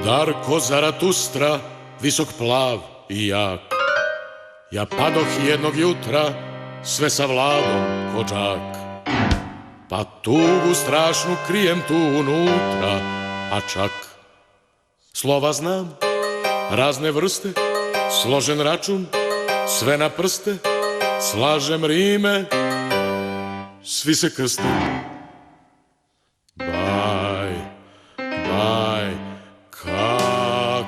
Darko Zaratustra, visok plav i jak. Ja padoh jednog jutra, sve sa Vladom ko džak. Pa tugu strašnu krijem tu unutra, a čak slova znam, razne vrste, složen račun, sve na prste, slažem rime, svi se krste. Baj, baj, kakav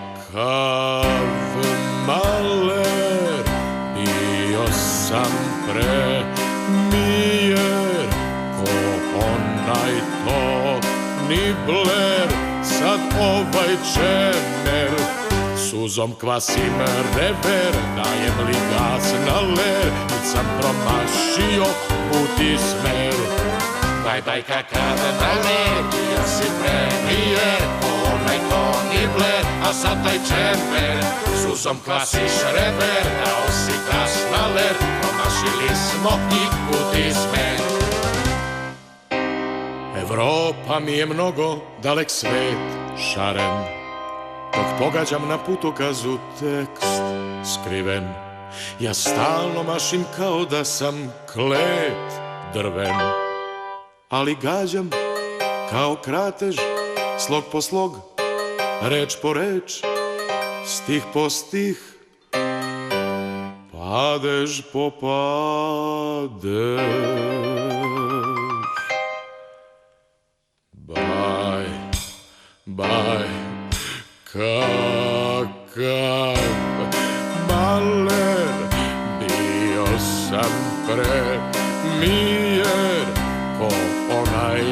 maler, bio sam premijer, ko onaj Toni Blair, sad ovaj Čemer, suzom kvasim rever, dajem li gas na ler, već sam promašio put i smer. Baj, baj, kakav maler, bio si premijer, ko onaj Toni Blair, a sad taj Čemer, suzom kvasiš rever, dao si gas na ler, promašili smo i put i smer. Evropa mi je mnogo dalek svet, šaren, dok pogađam na putokazu tekst skriven. Ja stalno mašim kao da sam klet drven, ali gađam kao kratež, slog po slog, reč po reč, stih po stih, padež po padež. Baj, baj, kakav maler, bio sam premijer, ko onaj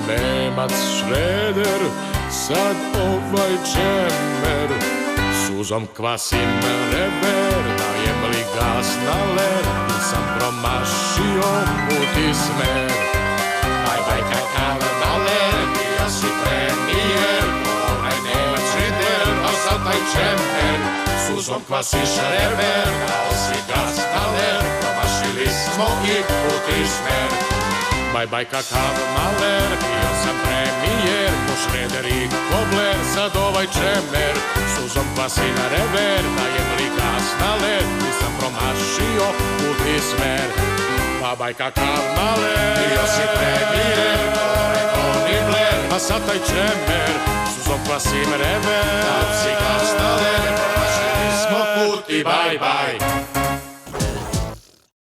Nemac Šreder, sad ovaj Čemer, suzom kvasim rever, dajem li gas na ler, nisam promašio put i smer. Baj, baj, kakav maler, bio si premijer, ko onaj Nemac Šreder, a sad taj Čemer, suzom kvasiš rever, dao si gas na ler, promašili smo i put i smer. Baj, baj, kakav maler, bio sam premijer, ko Šreder i ko Blair, sad ovaj Čemer, suzom kvasi na rever, dajem li gas na ler, nisam promašio put i smer. Baj, baj, kakav maler, bio si premijer, ko onaj Toni Blair, a sad taj Čemer, suzom kvasim rever, dao si gas na ler, promašili smo put i baj, baj.